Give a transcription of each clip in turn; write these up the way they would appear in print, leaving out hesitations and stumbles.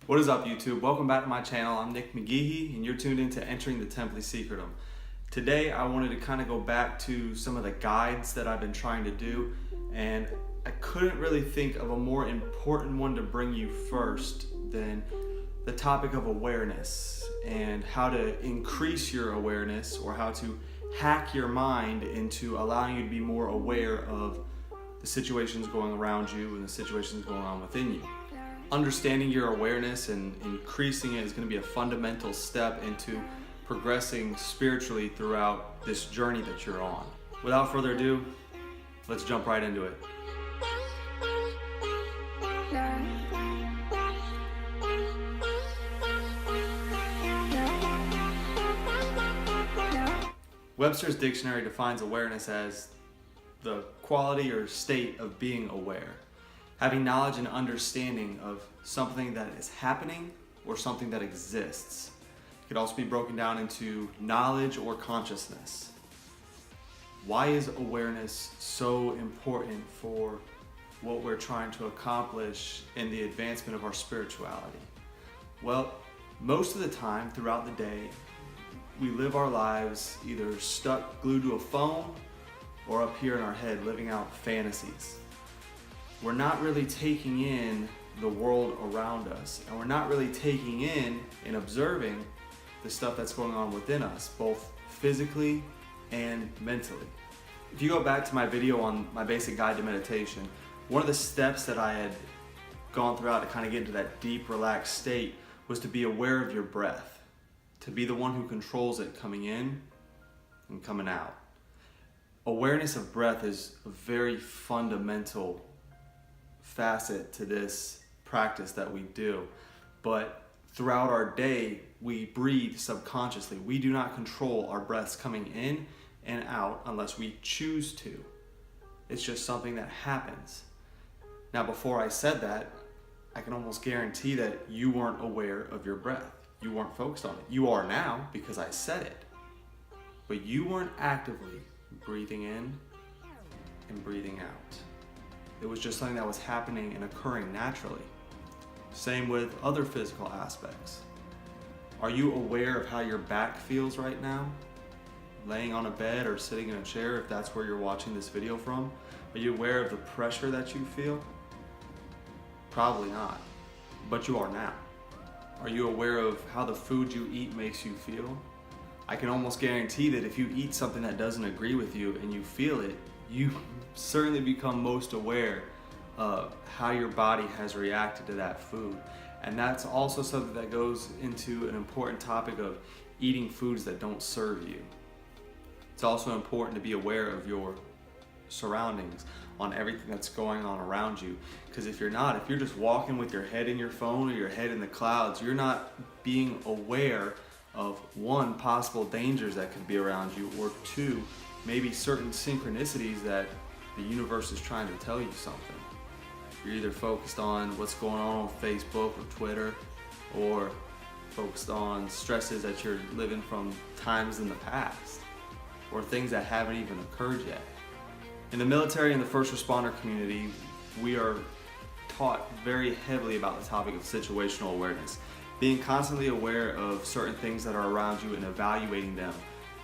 What is up, YouTube? Welcome back to my channel. I'm McGehee, and you're tuned into Entering the Temple Secretum. Today I wanted to kind of go back to some of the guides that I've been trying to do, and I couldn't really think of a more important one to bring you first than the topic of awareness and how to increase your awareness, or how to hack your mind into allowing you to be more aware of the situations going around you and the situations going on within you. Understanding your awareness and increasing it is going to be a fundamental step into progressing spiritually throughout this journey that you're on. Without further ado, let's jump right into it. Webster's dictionary defines awareness as the quality or state of being aware. Having knowledge and understanding of something that is happening or something that exists. It could also be broken down into knowledge or consciousness. Why is awareness so important for what we're trying to accomplish in the advancement of our spirituality? Well, most of the time throughout the day, we live our lives either stuck glued to a phone or up here in our head living out fantasies. We're not really taking in the world around us, and we're not really taking in and observing the stuff that's going on within us, both physically and mentally. If you go back to my video on my basic guide to meditation, one of the steps that I had gone throughout to kind of get into that deep, relaxed state was to be aware of your breath, to be the one who controls it coming in and coming out. Awareness of breath is a very fundamental facet to this practice that we do, but throughout our day we breathe subconsciously. We do not control our breaths coming in and out unless we choose to. It's just something that happens. Now, before I said that, I can almost guarantee that you weren't aware of your breath. You weren't focused on it. You are now because I said it, but you weren't actively breathing in and breathing out. It was just something that was happening and occurring naturally. Same with other physical aspects. Are you aware of how your back feels right now? Laying on a bed or sitting in a chair, if that's where you're watching this video from? Are you aware of the pressure that you feel? Probably not, but you are now. Are you aware of how the food you eat makes you feel? I can almost guarantee that if you eat something that doesn't agree with you and you feel it, you certainly become most aware of how your body has reacted to that food. And that's also something that goes into an important topic of eating foods that don't serve you. It's also important to be aware of your surroundings, on everything that's going on around you. Because if you're not, if you're just walking with your head in your phone or your head in the clouds, you're not being aware of, one, possible dangers that could be around you, or two, maybe certain synchronicities that the universe is trying to tell you something. You're either focused on what's going on Facebook or Twitter, or focused on stresses that you're living from times in the past, or things that haven't even occurred yet. In the military and the first responder community, we are taught very heavily about the topic of situational awareness, being constantly aware of certain things that are around you and evaluating them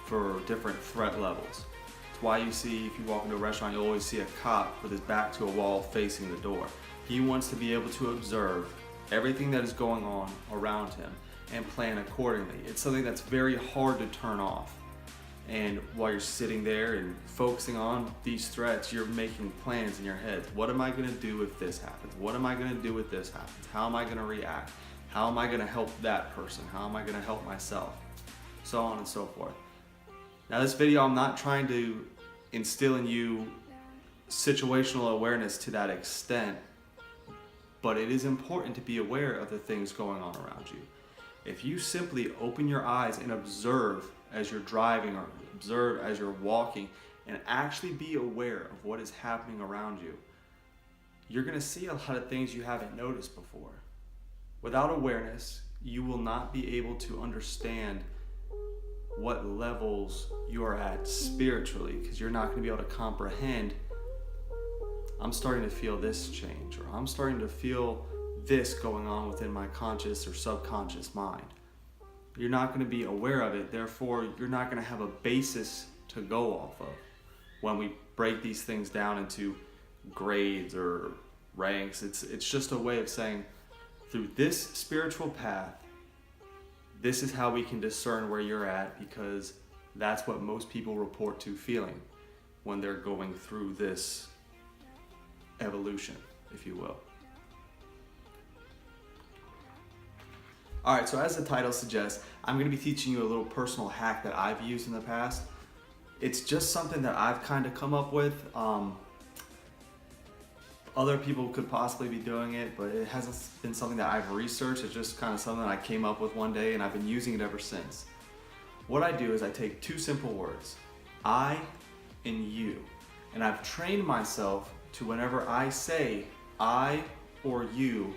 for different threat levels. It's why you see, if you walk into a restaurant, you'll always see a cop with his back to a wall facing the door. He wants to be able to observe everything that is going on around him and plan accordingly. It's something that's very hard to turn off. And while you're sitting there and focusing on these threats, you're making plans in your head. What am I going to do if this happens? What am I going to do if this happens? How am I going to react? How am I going to help that person? How am I going to help myself? So on and so forth. Now, this video, I'm not trying to instill in you situational awareness to that extent, but it is important to be aware of the things going on around you. If you simply open your eyes and observe as you're driving, or observe as you're walking, and actually be aware of what is happening around you, you're going to see a lot of things you haven't noticed before. Without awareness, you will not be able to understand what levels you are at spiritually, because you're not going to be able to comprehend, I'm starting to feel this change, or I'm starting to feel this going on within my conscious or subconscious mind. You're not going to be aware of it, therefore you're not going to have a basis to go off of when we break these things down into grades or ranks. It's just a way of saying, through this spiritual path, this is how we can discern where you're at, because that's what most people report to feeling when they're going through this evolution, if you will. Alright, so as the title suggests, I'm going to be teaching you a little personal hack that I've used in the past. It's just something that I've kind of come up with. Other people could possibly be doing it, but it hasn't been something that I've researched. It's just kind of something I came up with one day and I've been using it ever since. What I do is I take two simple words, I and you, and I've trained myself to whenever I say I or you,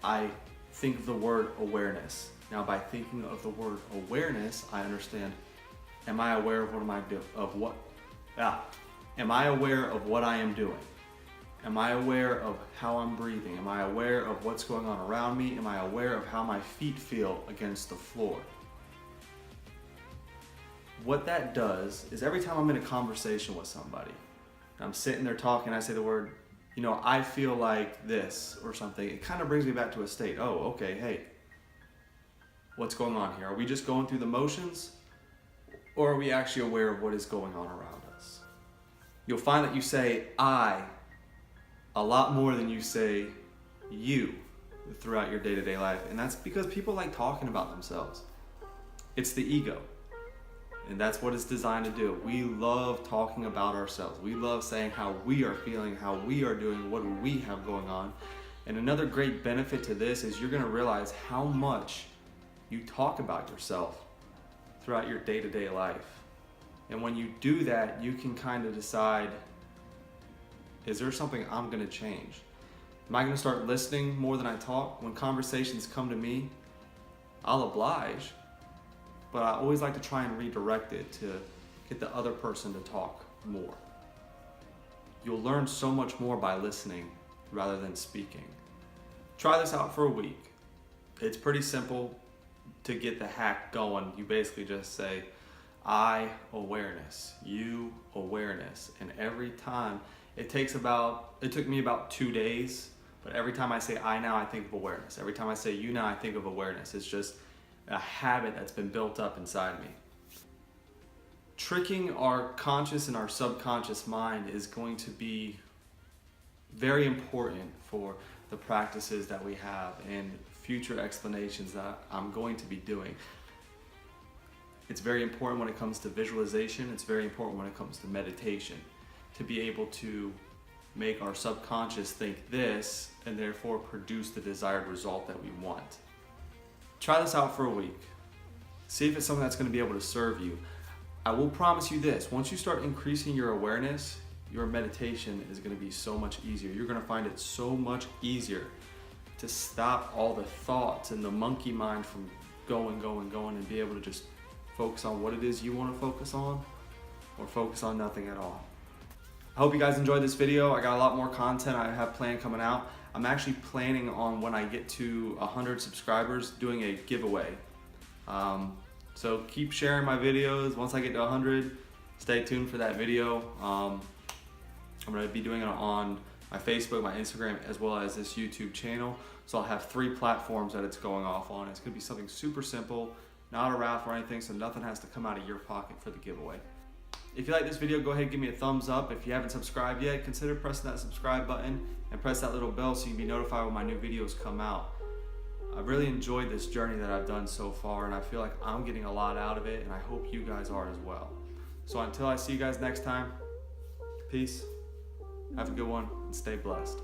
I think of the word awareness. Now, by thinking of the word awareness, I understand, am I aware of what am I doing? Am I aware of what I am doing? Am I aware of how I'm breathing? Am I aware of what's going on around me? Am I aware of how my feet feel against the floor? What that does is every time I'm in a conversation with somebody, I'm sitting there talking, I say the word, I feel like this or something, it kind of brings me back to a state. Oh, okay, hey, what's going on here? Are we just going through the motions, or are we actually aware of what is going on around us? You'll find that you say I a lot more than you say you throughout your day-to-day life, and that's because people like talking about themselves. It's the ego, and that's what it's designed to do. We love talking about ourselves. We love saying how we are feeling, how we are doing, what we have going on. And another great benefit to this is you're going to realize how much you talk about yourself throughout your day-to-day life. And when you do that, you can kind of decide, is there something I'm going to change? Am I going to start listening more than I talk? When conversations come to me, I'll oblige, but I always like to try and redirect it to get the other person to talk more. You'll learn so much more by listening rather than speaking. Try this out for a week. It's pretty simple to get the hack going. You basically just say, I awareness, you awareness, and every time, it took me about 2 days, but every time I say I now, I think of awareness. Every time I say you now, I think of awareness. It's just a habit that's been built up inside me. Tricking our conscious and our subconscious mind is going to be very important for the practices that we have and future explanations that I'm going to be doing. It's very important when it comes to visualization. It's very important when it comes to meditation, to be able to make our subconscious think this and therefore produce the desired result that we want. Try this out for a week. See if it's something that's going to be able to serve you. I will promise you this, once you start increasing your awareness, your meditation is going to be so much easier. You're going to find it so much easier to stop all the thoughts and the monkey mind from going and be able to just focus on what it is you want to focus on, or focus on nothing at all. I hope you guys enjoyed this video. I got a lot more content I have planned coming out. I'm actually planning on, when I get to 100 subscribers, doing a giveaway. So keep sharing my videos. Once I get to 100, stay tuned for that video. I'm going to be doing it on my Facebook, my Instagram, as well as this YouTube channel. So I'll have 3 platforms that it's going off on. It's going to be something super simple, not a raffle or anything, so nothing has to come out of your pocket for the giveaway. If you like this video, go ahead and give me a thumbs up. If you haven't subscribed yet, consider pressing that subscribe button and press that little bell so you can be notified when my new videos come out. I've really enjoyed this journey that I've done so far, and I feel like I'm getting a lot out of it, and I hope you guys are as well. So until I see you guys next time, peace, have a good one, and stay blessed.